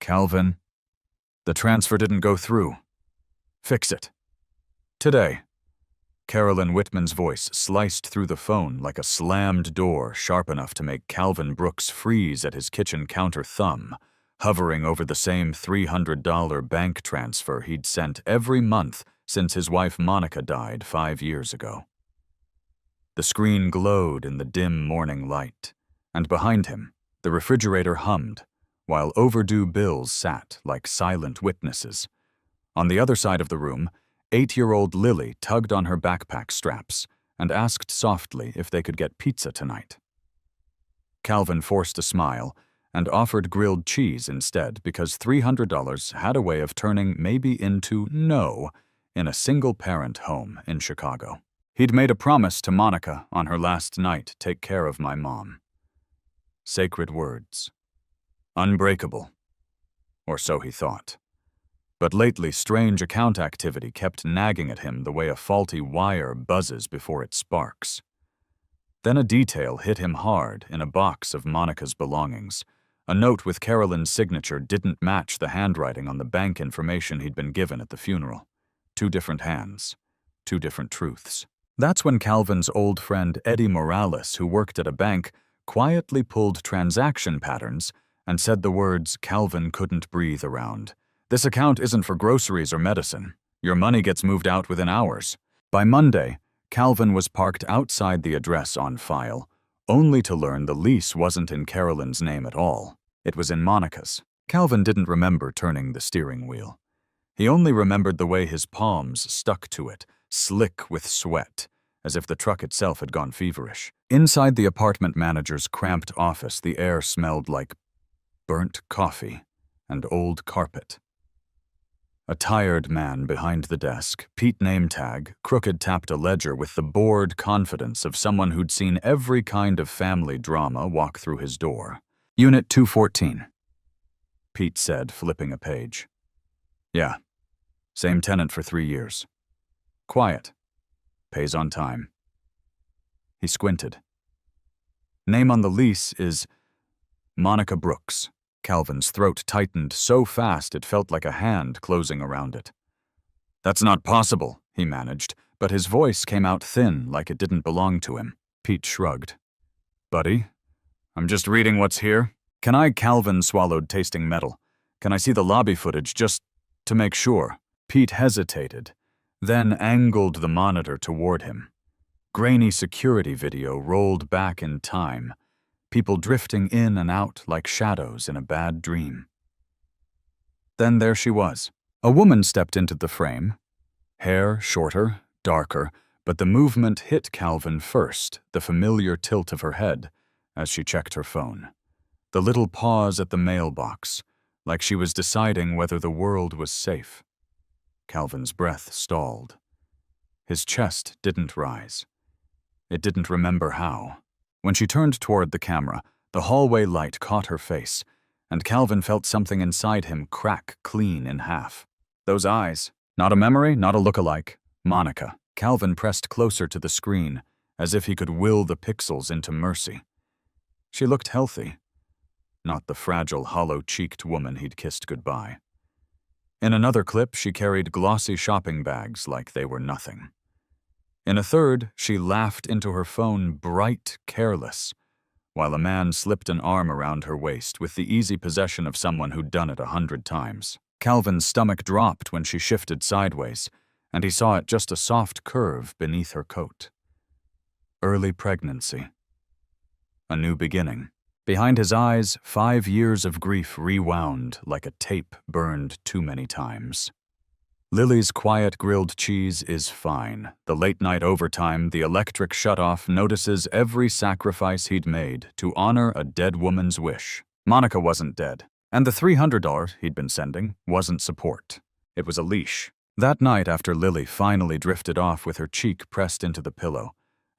Calvin, the transfer didn't go through. Fix it. Today. Carolyn Whitman's voice sliced through the phone like a slammed door sharp enough to make Calvin Brooks freeze at his kitchen counter thumb, hovering over the same $300 bank transfer he'd sent every month since his wife Monica died 5 years ago. The screen glowed in the dim morning light, and behind him, the refrigerator hummed, while overdue bills sat like silent witnesses. On the other side of the room, 8-year-old Lily tugged on her backpack straps and asked softly if they could get pizza tonight. Calvin forced a smile and offered grilled cheese instead because $300 had a way of turning maybe into no in a single-parent home in Chicago. He'd made a promise to Monica on her last night, take care of my mom. Sacred words. Unbreakable. Or so he thought. But lately, strange account activity kept nagging at him the way a faulty wire buzzes before it sparks. Then a detail hit him hard in a box of Monica's belongings. A note with Carolyn's signature didn't match the handwriting on the bank information he'd been given at the funeral. 2 different hands. 2 different truths. That's when Calvin's old friend Eddie Morales, who worked at a bank, quietly pulled transaction patterns and said the words Calvin couldn't breathe around. This account isn't for groceries or medicine. Your money gets moved out within hours. By Monday, Calvin was parked outside the address on file, only to learn the lease wasn't in Carolyn's name at all. It was in Monica's. Calvin didn't remember turning the steering wheel. He only remembered the way his palms stuck to it, slick with sweat, as if the truck itself had gone feverish. Inside the apartment manager's cramped office, the air smelled like burnt coffee and old carpet. A tired man behind the desk, Pete name tag, crooked tapped a ledger with the bored confidence of someone who'd seen every kind of family drama walk through his door. Unit 214. Pete said, flipping a page. Yeah. Same tenant for 3 years. Quiet. Pays on time. He squinted. Name on the lease is Monica Brooks. Calvin's throat tightened so fast it felt like a hand closing around it. That's not possible, he managed, but his voice came out thin like it didn't belong to him. Pete shrugged. Buddy, I'm just reading what's here. Can I? Calvin swallowed, tasting metal. Can I see the lobby footage just to make sure? Pete hesitated, then angled the monitor toward him. Grainy security video rolled back in time, people drifting in and out like shadows in a bad dream. Then there she was. A woman stepped into the frame. Hair shorter, darker, but the movement hit Calvin first, the familiar tilt of her head, as she checked her phone. The little pause at the mailbox, like she was deciding whether the world was safe. Calvin's breath stalled. His chest didn't rise. It didn't remember how. When she turned toward the camera, the hallway light caught her face, and Calvin felt something inside him crack clean in half. Those eyes. Not a memory, not a look-alike. Monica. Calvin pressed closer to the screen, as if he could will the pixels into mercy. She looked healthy. Not the fragile, hollow-cheeked woman he'd kissed goodbye. In another clip, she carried glossy shopping bags like they were nothing. In a third, she laughed into her phone, bright, careless, while a man slipped an arm around her waist with the easy possession of someone who'd done it 100 times. Calvin's stomach dropped when she shifted sideways, and he saw it just a soft curve beneath her coat. Early pregnancy. A new beginning. Behind his eyes, 5 years of grief rewound like a tape burned too many times. Lily's quiet grilled cheese is fine. The late-night overtime, the electric shutoff notices every sacrifice he'd made to honor a dead woman's wish. Monica wasn't dead, and the $300 he'd been sending wasn't support. It was a leash. That night, after Lily finally drifted off with her cheek pressed into the pillow,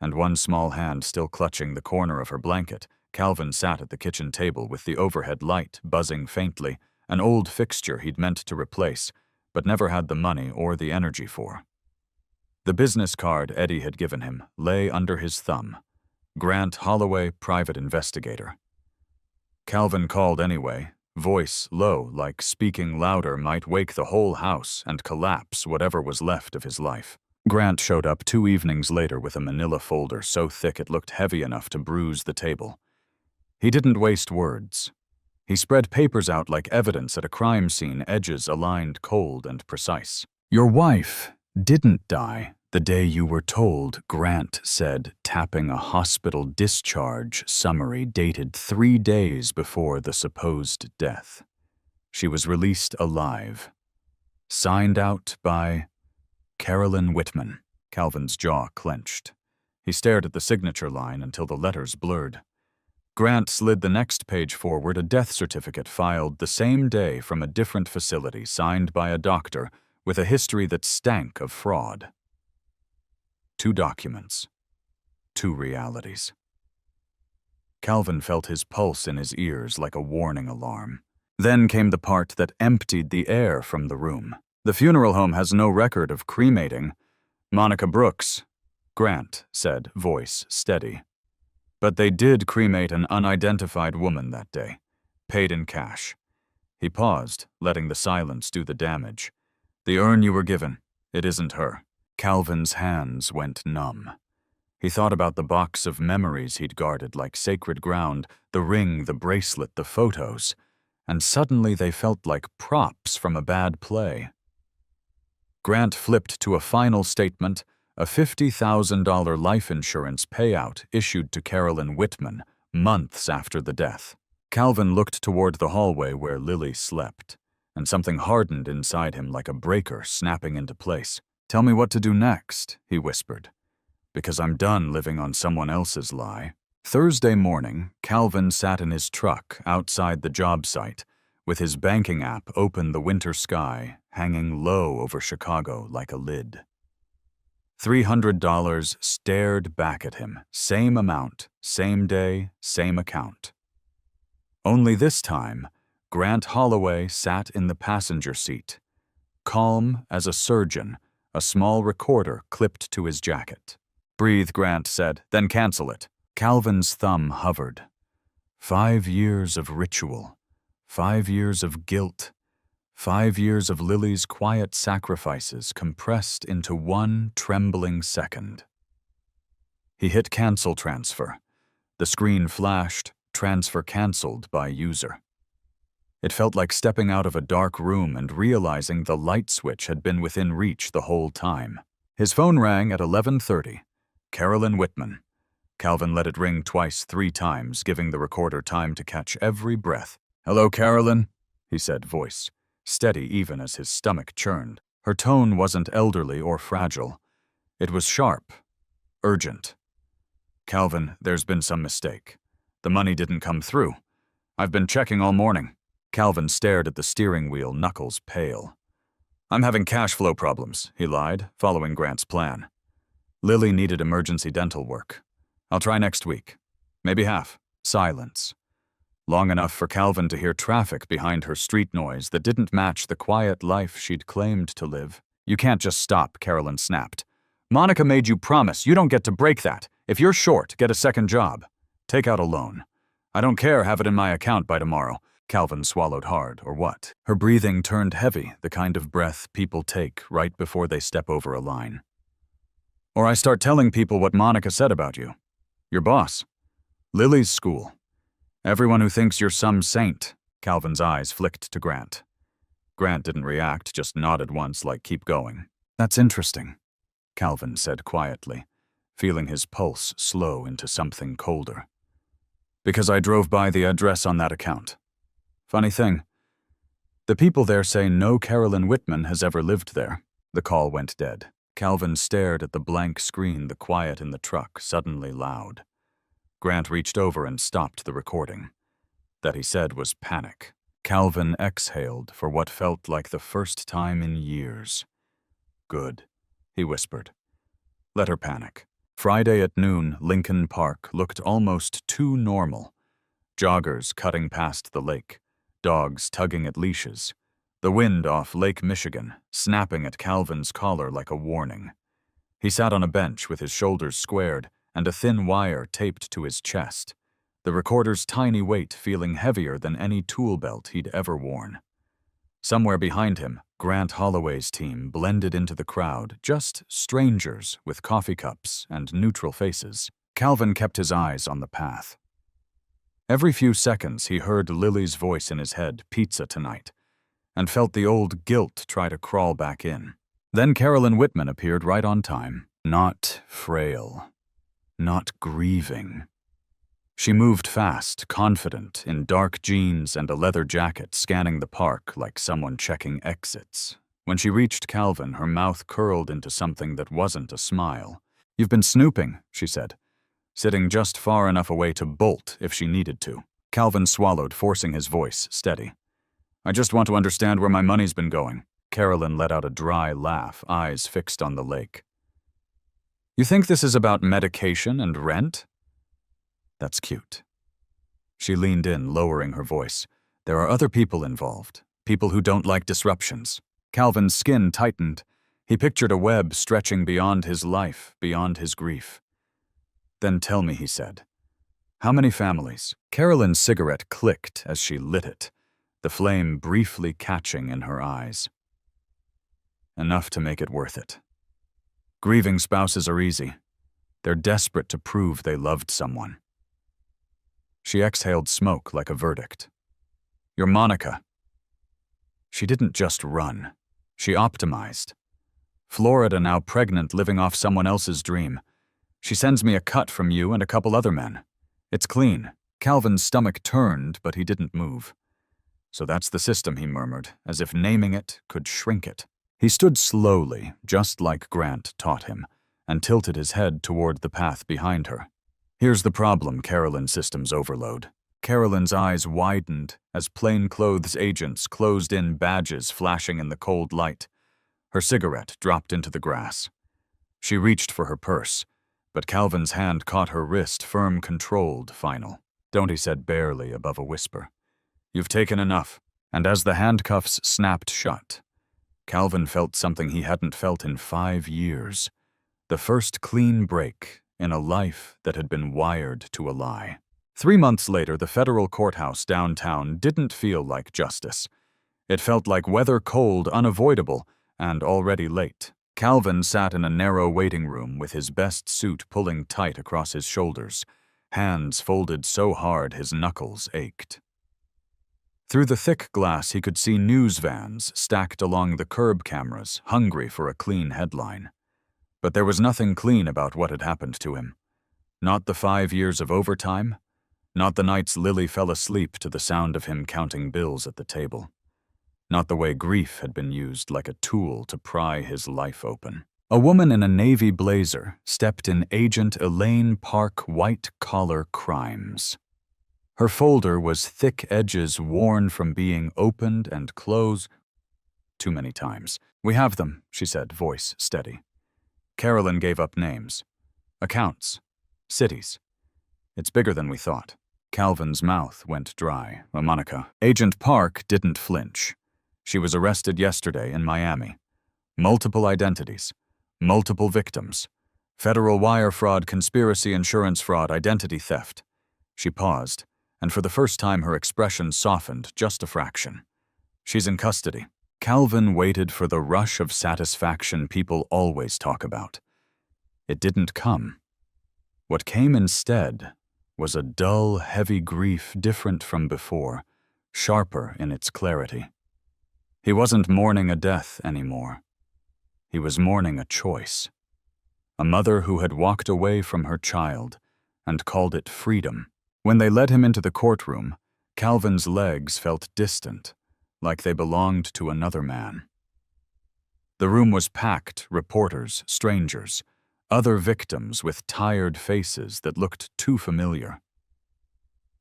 and one small hand still clutching the corner of her blanket, Calvin sat at the kitchen table with the overhead light buzzing faintly, an old fixture he'd meant to replace, but never had the money or the energy for. The business card Eddie had given him lay under his thumb. Grant Holloway, private investigator. Calvin called anyway, voice low, like speaking louder might wake the whole house and collapse whatever was left of his life. Grant showed up 2 evenings later with a manila folder so thick it looked heavy enough to bruise the table. He didn't waste words. He spread papers out like evidence at a crime scene, edges aligned cold and precise. "Your wife didn't die the day you were told," Grant said, tapping a hospital discharge summary dated 3 days before the supposed death. "She was released alive. Signed out by Carolyn Whitman." Calvin's jaw clenched. He stared at the signature line until the letters blurred. Grant slid the next page forward, a death certificate filed the same day from a different facility, signed by a doctor with a history that stank of fraud. 2 documents. 2 realities. Calvin felt his pulse in his ears like a warning alarm. Then came the part that emptied the air from the room. "The funeral home has no record of cremating Monica Brooks," Grant said, voice steady. "But they did cremate an unidentified woman that day, paid in cash." He paused, letting the silence do the damage. "The urn you were given, it isn't her." Calvin's hands went numb. He thought about the box of memories he'd guarded like sacred ground, the ring, the bracelet, the photos, and suddenly they felt like props from a bad play. Grant flipped to a final statement, a $50,000 life insurance payout issued to Carolyn Whitman months after the death. Calvin looked toward the hallway where Lily slept, and something hardened inside him like a breaker snapping into place. "Tell me what to do next," he whispered, "because I'm done living on someone else's lie." Thursday morning, Calvin sat in his truck outside the job site, with his banking app open, the winter sky hanging low over Chicago like a lid. $300 stared back at him, same amount, same day, same account. Only this time, Grant Holloway sat in the passenger seat, calm as a surgeon, a small recorder clipped to his jacket. "Breathe," Grant said, "then cancel it." Calvin's thumb hovered. 5 years of ritual, 5 years of guilt, 5 years of Lily's quiet sacrifices compressed into one trembling second. He hit cancel transfer. The screen flashed, transfer canceled by user. It felt like stepping out of a dark room and realizing the light switch had been within reach the whole time. His phone rang at 11:30. Carolyn Whitman. Calvin let it ring twice, 3 times, giving the recorder time to catch every breath. "Hello, Carolyn," he said, voice steady even as his stomach churned. Her tone wasn't elderly or fragile. It was sharp, urgent. "Calvin, there's been some mistake. The money didn't come through. I've been checking all morning." Calvin stared at the steering wheel, knuckles pale. "I'm having cash flow problems," he lied, following Grant's plan. "Lily needed emergency dental work. I'll try next week. Maybe half." Silence. Long enough for Calvin to hear traffic behind her, street noise that didn't match the quiet life she'd claimed to live. "You can't just stop," Carolyn snapped. "Monica made you promise. You don't get to break that. If you're short, get a second job. Take out a loan. I don't care, have it in my account by tomorrow." Calvin swallowed hard, or what? Her breathing turned heavy, the kind of breath people take right before they step over a line. "Or I start telling people what Monica said about you. Your boss. Lily's school. Everyone who thinks you're some saint." Calvin's eyes flicked to Grant. Grant didn't react, just nodded once like keep going. "That's interesting," Calvin said quietly, feeling his pulse slow into something colder. "Because I drove by the address on that account. Funny thing, the people there say no Carolyn Whitman has ever lived there." The call went dead. Calvin stared at the blank screen, the quiet in the truck suddenly loud. Grant reached over and stopped the recording. That, he said, was panic. Calvin exhaled for what felt like the first time in years. "Good," he whispered. "Let her panic." Friday at noon, Lincoln Park looked almost too normal. Joggers cutting past the lake. Dogs tugging at leashes. The wind off Lake Michigan, snapping at Calvin's collar like a warning. He sat on a bench with his shoulders squared and a thin wire taped to his chest. the recorder's tiny weight feeling heavier than any tool belt he'd ever worn. Somewhere behind him, Grant Holloway's team blended into the crowd, just strangers with coffee cups and neutral faces. Calvin kept his eyes on the path. Every few seconds, he heard Lily's voice in his head, "Pizza tonight," and felt the old guilt try to crawl back in. Then Carolyn Whitman appeared right on time, not frail, not grieving. She moved fast, confident, in dark jeans and a leather jacket, scanning the park like someone checking exits. When she reached Calvin, her mouth curled into something that wasn't a smile. "You've been snooping," she said, sitting just far enough away to bolt if she needed to. Calvin swallowed, forcing his voice steady. "I just want to understand where my money's been going." Carolyn let out a dry laugh, eyes fixed on the lake. "You think this is about medication and rent?" "That's cute." She leaned in, lowering her voice. "There are other people involved, people who don't like disruptions." Calvin's skin tightened. He pictured a web stretching beyond his life, beyond his grief. "Then tell me," he said. "How many families?" Carolyn's cigarette clicked as she lit it, the flame briefly catching in her eyes. "Enough to make it worth it. Grieving spouses are easy. They're desperate to prove they loved someone." She exhaled smoke like a verdict. "You're Monica." She didn't just run. She optimized. Florida now pregnant, living off someone else's dream. "She sends me a cut from you and a couple other men. It's clean." Calvin's stomach turned, but he didn't move. "So that's the system," he murmured, as if naming it could shrink it. He stood slowly, just like Grant taught him, and tilted his head toward the path behind her. "Here's the problem, Carolyn Systems Overload." Carolyn's eyes widened as plainclothes agents closed in, badges flashing in the cold light. Her cigarette dropped into the grass. She reached for her purse, but Calvin's hand caught her wrist, firm, controlled, final. "Don't," he said barely above a whisper. "You've taken enough." And as the handcuffs snapped shut, Calvin felt something he hadn't felt in 5 years. The first clean break in a life that had been wired to a lie. 3 months later, the federal courthouse downtown didn't feel like justice. It felt like weather, cold, unavoidable, and already late. Calvin sat in a narrow waiting room with his best suit pulling tight across his shoulders, hands folded so hard his knuckles ached. Through the thick glass, he could see news vans stacked along the curb cameras, hungry for a clean headline. But there was nothing clean about what had happened to him. Not the 5 years of overtime, not the nights Lily fell asleep to the sound of him counting bills at the table. Not the way grief had been used like a tool to pry his life open. A woman in a navy blazer stepped in Agent Elaine Park white-collar crimes. Her folder was thick edges worn from being opened and closed too many times. "We have them," she said, voice steady. Carolyn gave up names. "Accounts. Cities. It's bigger than we thought." Calvin's mouth went dry. "Monica." Agent Park didn't flinch. "She was arrested yesterday in Miami. Multiple identities. Multiple victims. Federal wire fraud, conspiracy, insurance fraud, identity theft." She paused, and for the first time her expression softened just a fraction. "She's in custody." Calvin waited for the rush of satisfaction people always talk about. It didn't come. What came instead was a dull, heavy grief different from before, sharper in its clarity. He wasn't mourning a death anymore. He was mourning a choice. A mother who had walked away from her child and called it freedom. When they led him into the courtroom, Calvin's legs felt distant, like they belonged to another man. The room was packed, reporters, strangers, other victims with tired faces that looked too familiar.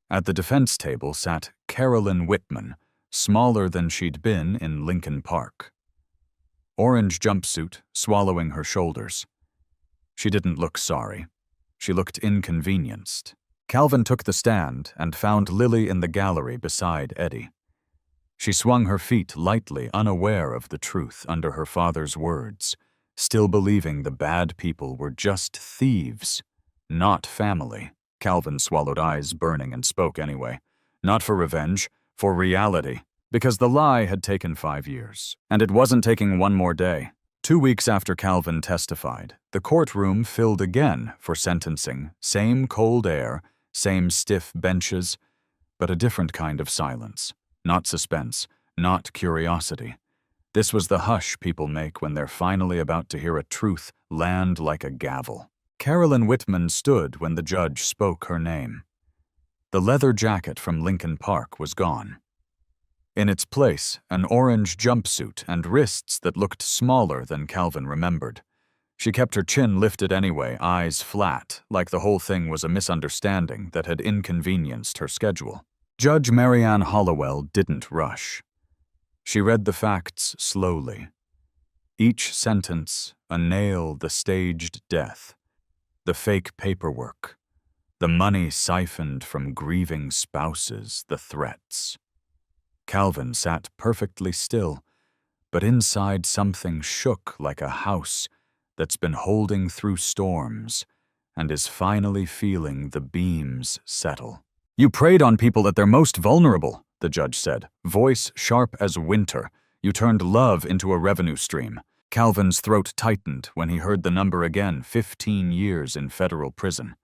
At the defense table sat Carolyn Whitman, smaller than she'd been in Lincoln Park. Orange jumpsuit, swallowing her shoulders. She didn't look sorry. She looked inconvenienced. Calvin took the stand and found Lily in the gallery beside Eddie. She swung her feet lightly, unaware of the truth under her father's words, still believing the bad people were just thieves, not family. Calvin swallowed, eyes burning, and spoke anyway. Not for revenge, for reality. Because the lie had taken 5 years, and it wasn't taking one more day. 2 weeks after Calvin testified, the courtroom filled again for sentencing. Same cold air, same stiff benches, but a different kind of silence. Not suspense, not curiosity. This was the hush people make when they're finally about to hear a truth land like a gavel. Carolyn Whitman stood when the judge spoke her name. The leather jacket from Lincoln Park was gone. In its place, an orange jumpsuit and wrists that looked smaller than Calvin remembered. She kept her chin lifted anyway, eyes flat, like the whole thing was a misunderstanding that had inconvenienced her schedule. Judge Marianne Hollowell didn't rush. She read the facts slowly. Each sentence, a nail, the staged death, the fake paperwork, the money siphoned from grieving spouses, the threats. Calvin sat perfectly still, but inside something shook like a house that's been holding through storms and is finally feeling the beams settle. "You preyed on people at their most vulnerable," the judge said, voice sharp as winter. "You turned love into a revenue stream." Calvin's throat tightened when he heard the number again, 15 years in federal prison.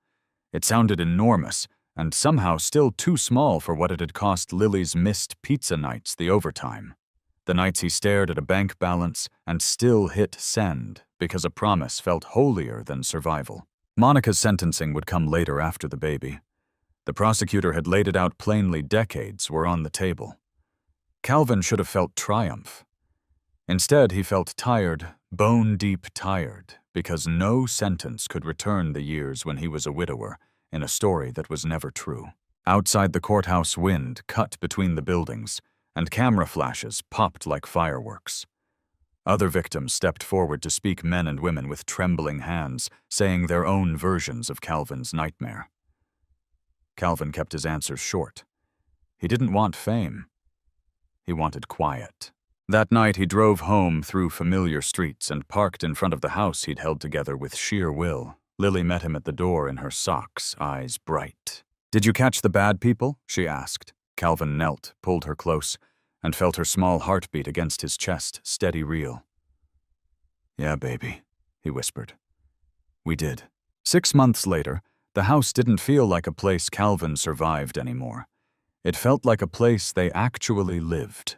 It sounded enormous, and somehow still too small for what it had cost Lily's missed pizza nights, the overtime. The nights he stared at a bank balance and still hit send because a promise felt holier than survival. Monica's sentencing would come later after the baby. The prosecutor had laid it out plainly. Decades were on the table. Calvin should have felt triumph. Instead, he felt tired, bone-deep tired, because no sentence could return the years when he was a widower, in a story that was never true. Outside the courthouse, wind cut between the buildings, and camera flashes popped like fireworks. Other victims stepped forward to speak, men and women with trembling hands, saying their own versions of Calvin's nightmare. Calvin kept his answers short. He didn't want fame. He wanted quiet. That night he drove home through familiar streets and parked in front of the house he'd held together with sheer will. Lily met him at the door in her socks, eyes bright. "Did you catch the bad people?" she asked. Calvin knelt, pulled her close, and felt her small heartbeat against his chest, steady, real. "Yeah, baby," he whispered. "We did." 6 months later, the house didn't feel like a place Calvin survived anymore. It felt like a place they actually lived.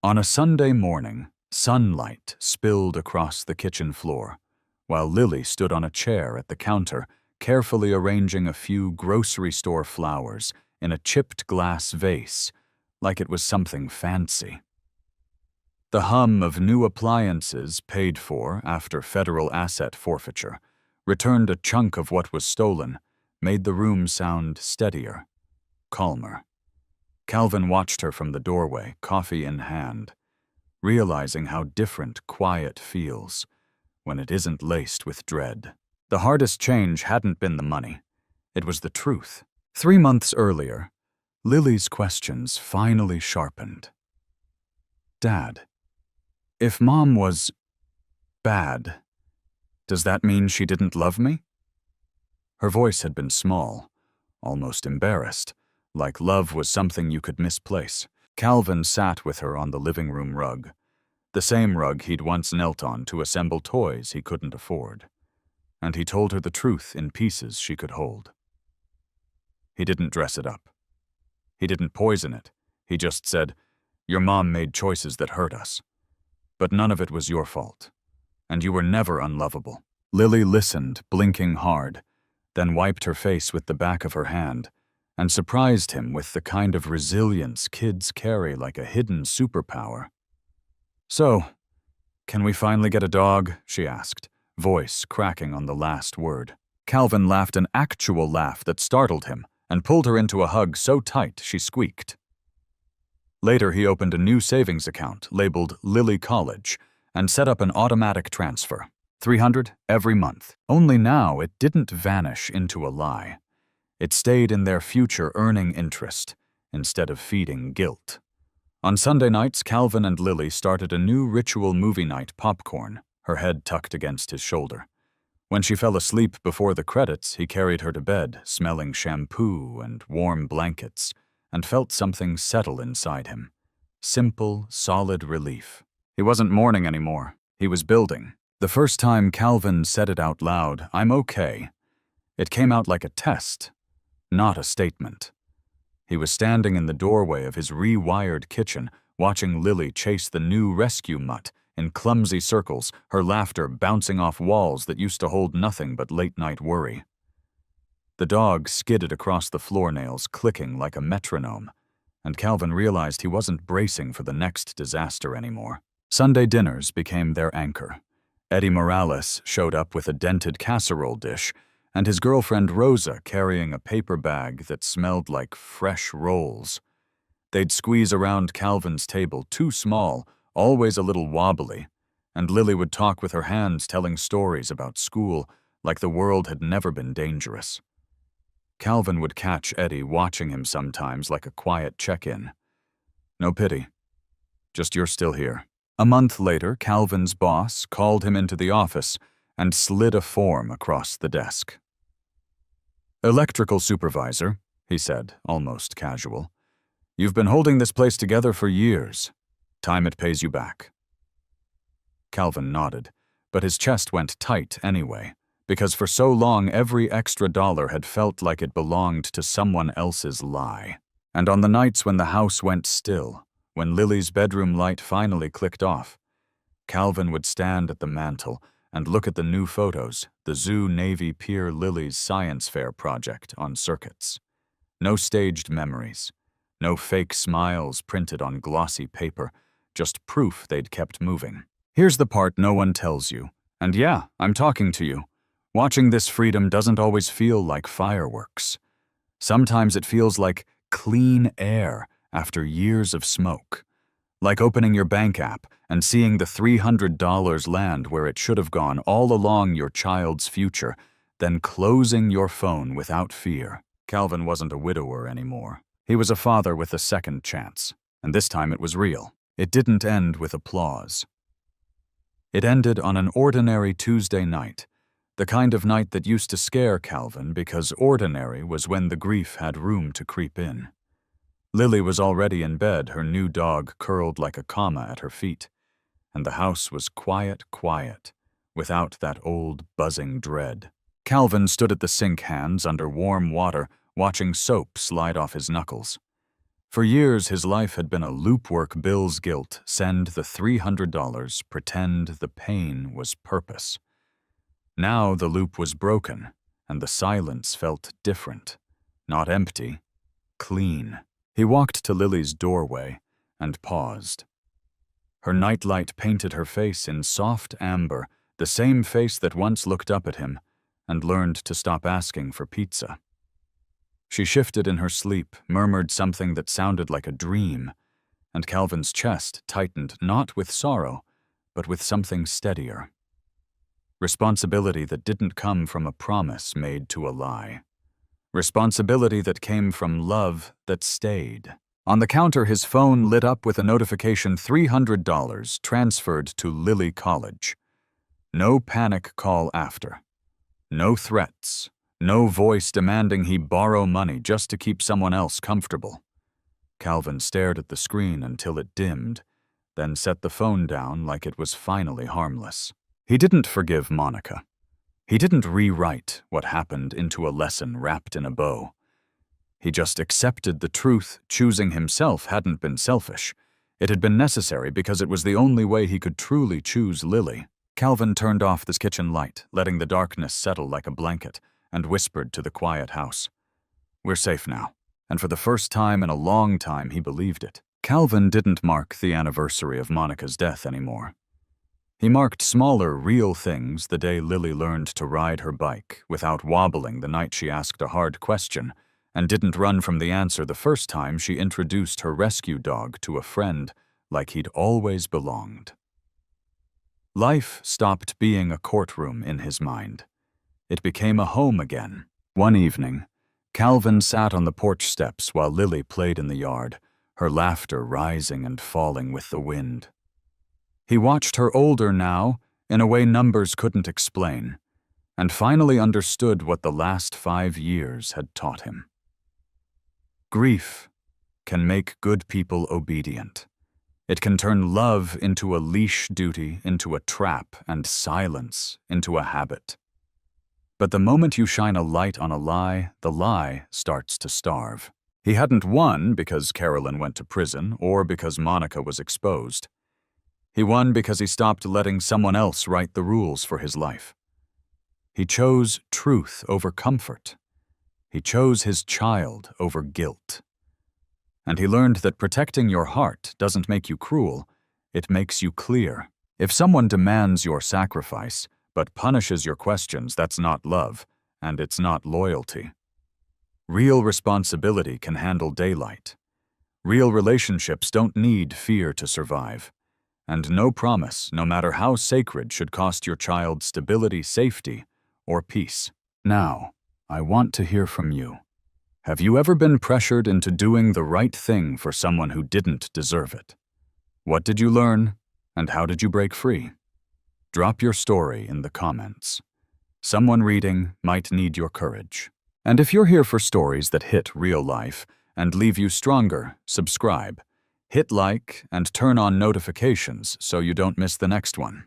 On a Sunday morning, sunlight spilled across the kitchen floor, while Lily stood on a chair at the counter, carefully arranging a few grocery store flowers in a chipped glass vase, like it was something fancy. The hum of new appliances paid for after federal asset forfeiture returned a chunk of what was stolen, made the room sound steadier, calmer. Calvin watched her from the doorway, coffee in hand, realizing how different quiet feels when it isn't laced with dread. The hardest change hadn't been the money. It was the truth. 3 months earlier, Lily's questions finally sharpened. "Dad, if Mom was bad, does that mean she didn't love me?" Her voice had been small, almost embarrassed, like love was something you could misplace. Calvin sat with her on the living room rug, the same rug he'd once knelt on to assemble toys he couldn't afford. And he told her the truth in pieces she could hold. He didn't dress it up. He didn't poison it. He just said, "Your mom made choices that hurt us. But none of it was your fault. And you were never unlovable." Lily listened, blinking hard, then wiped her face with the back of her hand, and surprised him with the kind of resilience kids carry like a hidden superpower. "So, can we finally get a dog?" she asked, voice cracking on the last word. Calvin laughed, an actual laugh that startled him, and pulled her into a hug so tight she squeaked. Later, he opened a new savings account labeled Lily College and set up an automatic transfer, $300 every month. Only now it didn't vanish into a lie. It stayed in their future, earning interest instead of feeding guilt. On Sunday nights, Calvin and Lily started a new ritual: movie night popcorn, her head tucked against his shoulder. When she fell asleep before the credits, he carried her to bed, smelling shampoo and warm blankets, and felt something settle inside him. Simple, solid relief. He wasn't mourning anymore. He was building. The first time Calvin said it out loud, "I'm okay," it came out like a test, not a statement. He was standing in the doorway of his rewired kitchen, watching Lily chase the new rescue mutt in clumsy circles, her laughter bouncing off walls that used to hold nothing but late-night worry. The dog skidded across the floor nails, clicking like a metronome, and Calvin realized he wasn't bracing for the next disaster anymore. Sunday dinners became their anchor. Eddie Morales showed up with a dented casserole dish, and his girlfriend Rosa carrying a paper bag that smelled like fresh rolls. They'd squeeze around Calvin's table, too small, always a little wobbly, and Lily would talk with her hands telling stories about school like the world had never been dangerous. Calvin would catch Eddie watching him sometimes like a quiet check-in. No pity. Just you're still here. A month later, Calvin's boss called him into the office and slid a form across the desk. "Electrical supervisor," he said, almost casual. "You've been holding this place together for years. Time it pays you back." Calvin nodded, but his chest went tight anyway, because for so long every extra dollar had felt like it belonged to someone else's lie. And on the nights when the house went still, when Lily's bedroom light finally clicked off, Calvin would stand at the mantel and look at the new photos, the Zoo Navy Pier Lily's science fair project on circuits. No staged memories, no fake smiles printed on glossy paper, just proof they'd kept moving. Here's the part no one tells you, and yeah, I'm talking to you. Watching this freedom doesn't always feel like fireworks. Sometimes it feels like clean air after years of smoke. Like opening your bank app and seeing the $300 land where it should have gone all along your child's future, then closing your phone without fear. Calvin wasn't a widower anymore. He was a father with a second chance, and this time it was real. It didn't end with applause. It ended on an ordinary Tuesday night, the kind of night that used to scare Calvin because ordinary was when the grief had room to creep in. Lily was already in bed, her new dog curled like a comma at her feet, and the house was quiet, without that old buzzing dread. Calvin stood at the sink, hands under warm water, watching soap slide off his knuckles. For years, his life had been a loop-work Bill's guilt, send the $300, pretend the pain was purpose. Now the loop was broken, and the silence felt different. Not empty, clean. He walked to Lily's doorway and paused. Her nightlight painted her face in soft amber, the same face that once looked up at him and learned to stop asking for pizza. She shifted in her sleep, murmured something that sounded like a dream, and Calvin's chest tightened not with sorrow, but with something steadier. Responsibility that didn't come from a promise made to a lie. Responsibility that came from love that stayed. On the counter, his phone lit up with a notification: $300 transferred to Lily College. No panic call after. No threats. No voice demanding he borrow money just to keep someone else comfortable. Calvin stared at the screen until it dimmed, then set the phone down like it was finally harmless. He didn't forgive Monica. He didn't rewrite what happened into a lesson wrapped in a bow. He just accepted the truth. Choosing himself hadn't been selfish. It had been necessary because it was the only way he could truly choose Lily. Calvin turned off the kitchen light, letting the darkness settle like a blanket, and whispered to the quiet house, "We're safe now." And for the first time in a long time, he believed it. Calvin didn't mark the anniversary of Monica's death anymore. He marked smaller, real things: the day Lily learned to ride her bike without wobbling the night she asked a hard question, and didn't run from the answer the first time she introduced her rescue dog to a friend like he'd always belonged. Life stopped being a courtroom in his mind. It became a home again. One evening, Calvin sat on the porch steps while Lily played in the yard, her laughter rising and falling with the wind. He watched her older now, in a way numbers couldn't explain, and finally understood what the last 5 years had taught him. Grief can make good people obedient. It can turn love into a leash duty, into a trap, and silence into a habit. But the moment you shine a light on a lie, the lie starts to starve. He hadn't won because Carolyn went to prison or because Monica was exposed. He won because he stopped letting someone else write the rules for his life. He chose truth over comfort. He chose his child over guilt. And he learned that protecting your heart doesn't make you cruel, it makes you clear. If someone demands your sacrifice, but punishes your questions, that's not love, and it's not loyalty. Real responsibility can handle daylight. Real relationships don't need fear to survive. And no promise, no matter how sacred, should cost your child stability, safety, or peace. Now, I want to hear from you. Have you ever been pressured into doing the right thing for someone who didn't deserve it? What did you learn, and how did you break free? Drop your story in the comments. Someone reading might need your courage. And if you're here for stories that hit real life and leave you stronger, subscribe, hit like, and turn on notifications so you don't miss the next one.